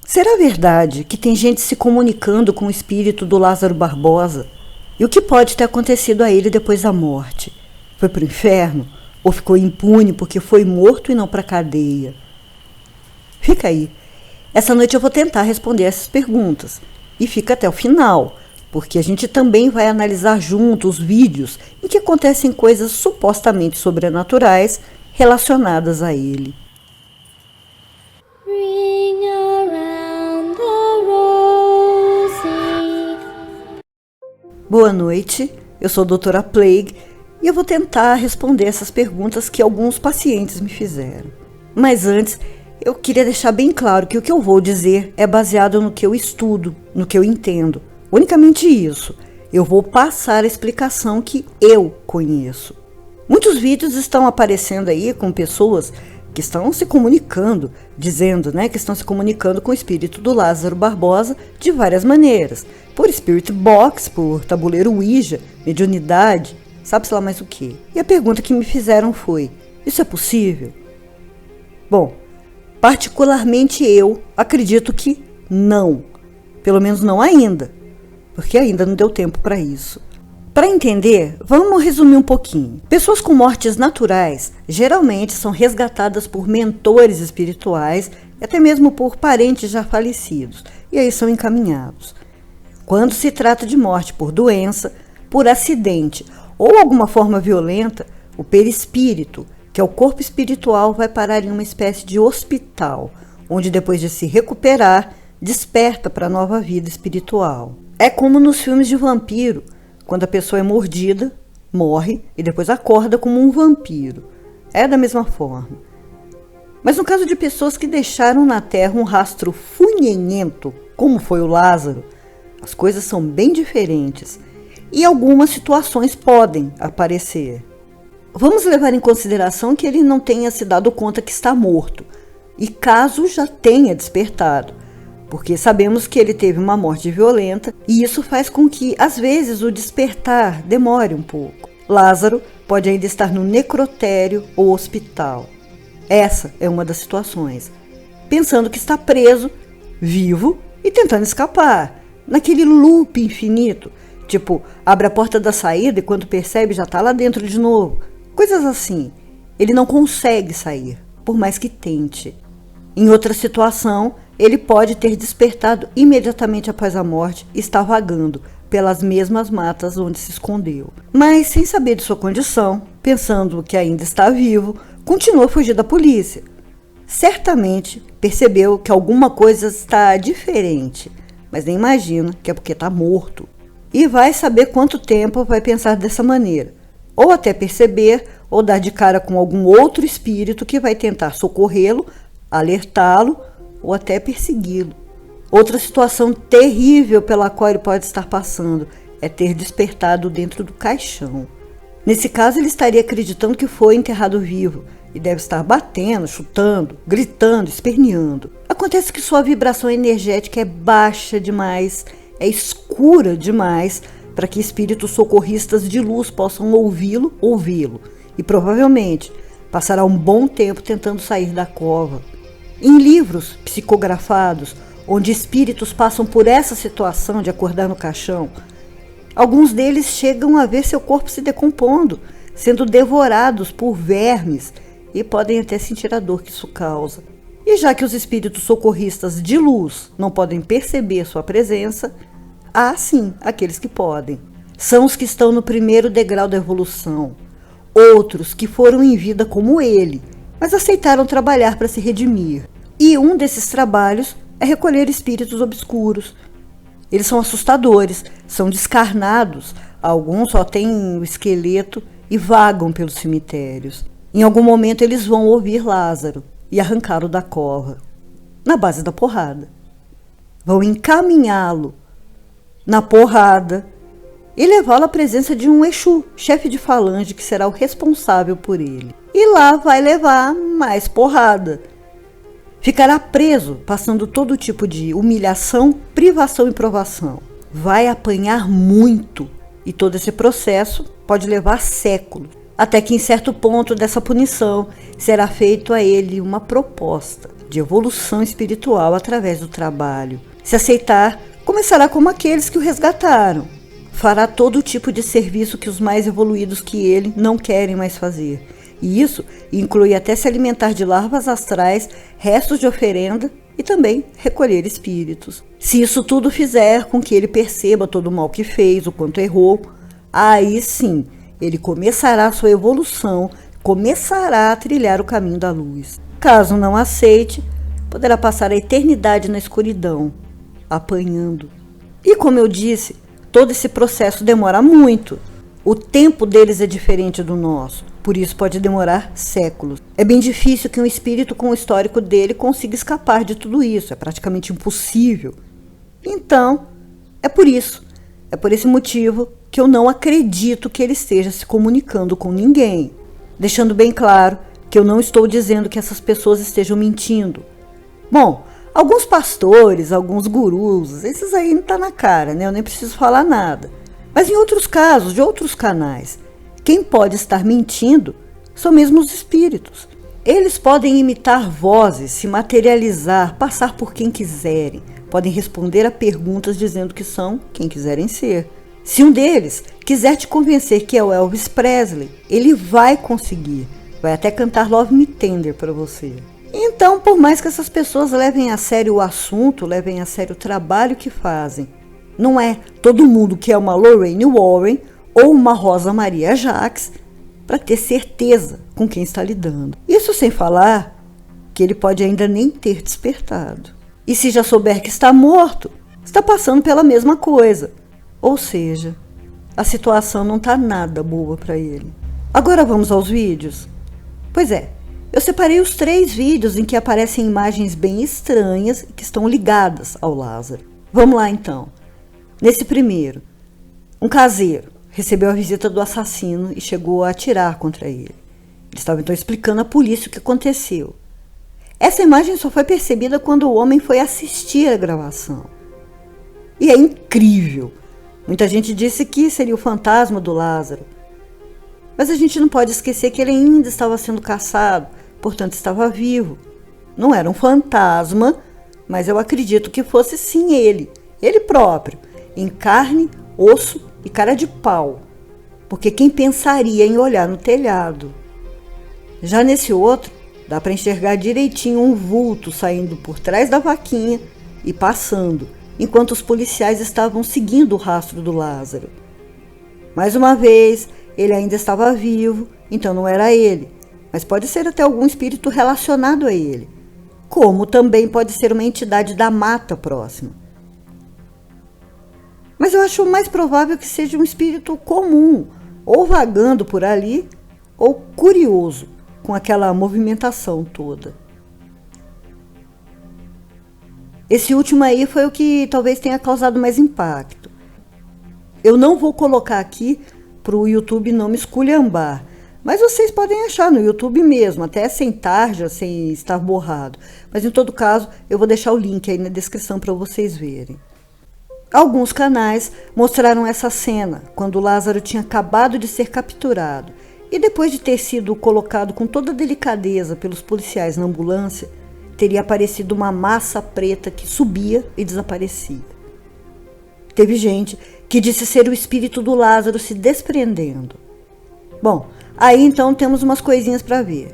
Será verdade que tem gente se comunicando com o espírito do Lázaro Barbosa? E o que pode ter acontecido a ele depois da morte? Foi para o inferno? Ou ficou impune porque foi morto e não para a cadeia? Fica aí. Essa noite eu vou tentar responder essas perguntas. E fica até o final, porque a gente também vai analisar junto os vídeos em que acontecem coisas supostamente sobrenaturais relacionadas a ele. Boa noite, eu sou a doutora Plague e eu vou tentar responder essas perguntas que alguns pacientes me fizeram. Mas antes, eu queria deixar bem claro que o que eu vou dizer é baseado no que eu estudo, no que eu entendo. Unicamente isso. Eu vou passar a explicação que eu conheço. Muitos vídeos estão aparecendo aí com pessoas que estão se comunicando, dizendo, que estão se comunicando com o espírito do Lázaro Barbosa de várias maneiras. Por Spirit Box, por tabuleiro Ouija, mediunidade, sabe-se lá mais o quê. E a pergunta que me fizeram foi, isso é possível? Bom, particularmente eu acredito que não. Pelo menos não ainda, porque ainda não deu tempo para isso. Para entender, vamos resumir um pouquinho. Pessoas com mortes naturais geralmente são resgatadas por mentores espirituais e até mesmo por parentes já falecidos, e aí são encaminhados. Quando se trata de morte por doença, por acidente ou alguma forma violenta, o perispírito, que é o corpo espiritual, vai parar em uma espécie de hospital, onde depois de se recuperar, desperta para a nova vida espiritual. É como nos filmes de vampiro, quando a pessoa é mordida, morre e depois acorda como um vampiro. É da mesma forma. Mas no caso de pessoas que deixaram na Terra um rastro funhenhento, como foi o Lázaro, as coisas são bem diferentes e algumas situações podem aparecer. Vamos levar em consideração que ele não tenha se dado conta que está morto, e caso já tenha despertado, porque sabemos que ele teve uma morte violenta e isso faz com que, às vezes, o despertar demore um pouco. Lázaro pode ainda estar no necrotério ou hospital. Essa é uma das situações. Pensando que está preso, vivo e tentando escapar, naquele loop infinito. Tipo, abre a porta da saída e quando percebe já está lá dentro de novo. Coisas assim. Ele não consegue sair, por mais que tente. Em outra situação, ele pode ter despertado imediatamente após a morte e está vagando pelas mesmas matas onde se escondeu. Mas, sem saber de sua condição, pensando que ainda está vivo, continua a fugir da polícia. Certamente percebeu que alguma coisa está diferente, mas nem imagina que é porque está morto. E vai saber quanto tempo vai pensar dessa maneira, ou até perceber ou dar de cara com algum outro espírito que vai tentar socorrê-lo, alertá-lo ou até persegui-lo. Outra situação terrível pela qual ele pode estar passando é ter despertado dentro do caixão. Nesse caso, ele estaria acreditando que foi enterrado vivo e deve estar batendo, chutando, gritando, esperneando. Acontece que sua vibração energética é baixa demais, é escura demais para que espíritos socorristas de luz possam ouvi-lo ou vê-lo, e provavelmente passará um bom tempo tentando sair da cova. Em livros psicografados, onde espíritos passam por essa situação de acordar no caixão, alguns deles chegam a ver seu corpo se decompondo, sendo devorados por vermes e podem até sentir a dor que isso causa. E já que os espíritos socorristas de luz não podem perceber sua presença, há sim aqueles que podem. São os que estão no primeiro degrau da evolução. Outros que foram em vida como ele, mas aceitaram trabalhar para se redimir. E um desses trabalhos é recolher espíritos obscuros. Eles são assustadores, são descarnados, alguns só têm o esqueleto e vagam pelos cemitérios. Em algum momento eles vão ouvir Lázaro e arrancá-lo da cova, na base da porrada. Vão encaminhá-lo na porrada e levá-lo à presença de um Exu, chefe de falange, que será o responsável por ele. E lá vai levar mais porrada. Ficará preso, passando todo tipo de humilhação, privação e provação. Vai apanhar muito, e todo esse processo pode levar séculos. até que em certo ponto dessa punição será feito a ele uma proposta de evolução espiritual através do trabalho. Se aceitar, começará como aqueles que o resgataram. Fará todo tipo de serviço que os mais evoluídos que ele não querem mais fazer. E isso inclui até se alimentar de larvas astrais, restos de oferenda e também recolher espíritos. Se isso tudo fizer com que ele perceba todo o mal que fez, o quanto errou, aí sim, ele começará a sua evolução, começará a trilhar o caminho da luz. Caso não aceite, poderá passar a eternidade na escuridão, apanhando. E como eu disse, todo esse processo demora muito. O tempo deles é diferente do nosso, por isso pode demorar séculos. É bem difícil que um espírito com o histórico dele consiga escapar de tudo isso, é praticamente impossível. Então, é por esse motivo que eu não acredito que ele esteja se comunicando com ninguém. Deixando bem claro que eu não estou dizendo que essas pessoas estejam mentindo. Bom, alguns pastores, alguns gurus, esses aí não tá na cara, né? Eu nem preciso falar nada. Mas em outros casos, de outros canais, quem pode estar mentindo são mesmo os espíritos. Eles podem imitar vozes, se materializar, passar por quem quiserem. Podem responder a perguntas dizendo que são quem quiserem ser. Se um deles quiser te convencer que é o Elvis Presley, ele vai conseguir. Vai até cantar Love Me Tender para você. Então, por mais que essas pessoas levem a sério o assunto, levem a sério o trabalho que fazem, não é todo mundo que é uma Lorraine Warren ou uma Rosa Maria Jacques para ter certeza com quem está lidando. Isso sem falar que ele pode ainda nem ter despertado. E se já souber que está morto, está passando pela mesma coisa. Ou seja, a situação não está nada boa para ele. Agora vamos aos vídeos? Pois é, eu separei os 3 vídeos em que aparecem imagens bem estranhas e que estão ligadas ao Lázaro. Vamos lá então. Nesse primeiro, um caseiro recebeu a visita do assassino e chegou a atirar contra ele. Ele estava então explicando à polícia o que aconteceu. Essa imagem só foi percebida quando o homem foi assistir a gravação. E é incrível. Muita gente disse que seria o fantasma do Lázaro. Mas a gente não pode esquecer que ele ainda estava sendo caçado, portanto estava vivo. Não era um fantasma, mas eu acredito que fosse sim ele próprio, em carne, osso e cara de pau. Porque quem pensaria em olhar no telhado? Já nesse outro, dá para enxergar direitinho um vulto saindo por trás da vaquinha e passando, enquanto os policiais estavam seguindo o rastro do Lázaro. Mais uma vez, ele ainda estava vivo, então não era ele, mas pode ser até algum espírito relacionado a ele, como também pode ser uma entidade da mata próxima. Mas eu acho mais provável que seja um espírito comum, ou vagando por ali, ou curioso com aquela movimentação toda. Esse último aí foi o que talvez tenha causado mais impacto. Eu não vou colocar aqui para o YouTube não me esculhambar, mas vocês podem achar no YouTube mesmo, até sem tarja, sem estar borrado. Mas em todo caso, eu vou deixar o link aí na descrição para vocês verem. Alguns canais mostraram essa cena, quando Lázaro tinha acabado de ser capturado e depois de ter sido colocado com toda delicadeza pelos policiais na ambulância, teria aparecido uma massa preta que subia e desaparecia. Teve gente que disse ser o espírito do Lázaro se desprendendo. Bom, aí então temos umas coisinhas para ver.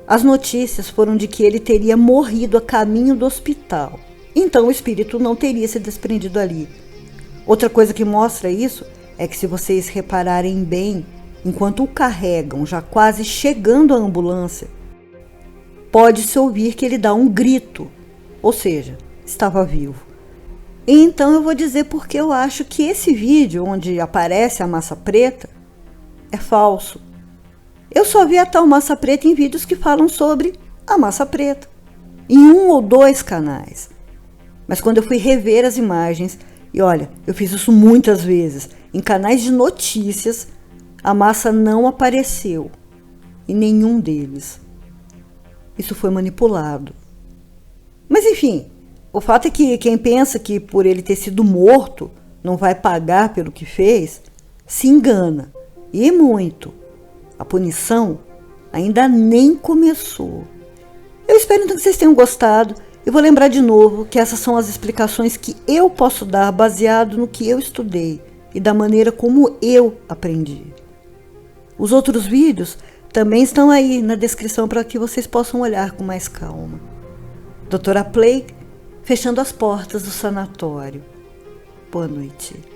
As notícias foram de que ele teria morrido a caminho do hospital. Então o espírito não teria se desprendido ali. Outra coisa que mostra isso é que se vocês repararem bem, enquanto o carregam, já quase chegando à ambulância, pode-se ouvir que ele dá um grito, ou seja, estava vivo. E então eu vou dizer porque eu acho que esse vídeo onde aparece a massa preta é falso. Eu só vi a tal massa preta em vídeos que falam sobre a massa preta, em 1 ou 2 canais. Mas quando eu fui rever as imagens, e olha, eu fiz isso muitas vezes, em canais de notícias, a massa não apareceu em nenhum deles. Isso foi manipulado. Mas enfim, o fato é que quem pensa que por ele ter sido morto não vai pagar pelo que fez, se engana, e muito. A punição ainda nem começou. Eu espero então que vocês tenham gostado. Eu vou lembrar de novo que essas são as explicações que eu posso dar baseado no que eu estudei e da maneira como eu aprendi. Os outros vídeos também estão aí na descrição para que vocês possam olhar com mais calma. Doutora Plague, fechando as portas do sanatório. Boa noite.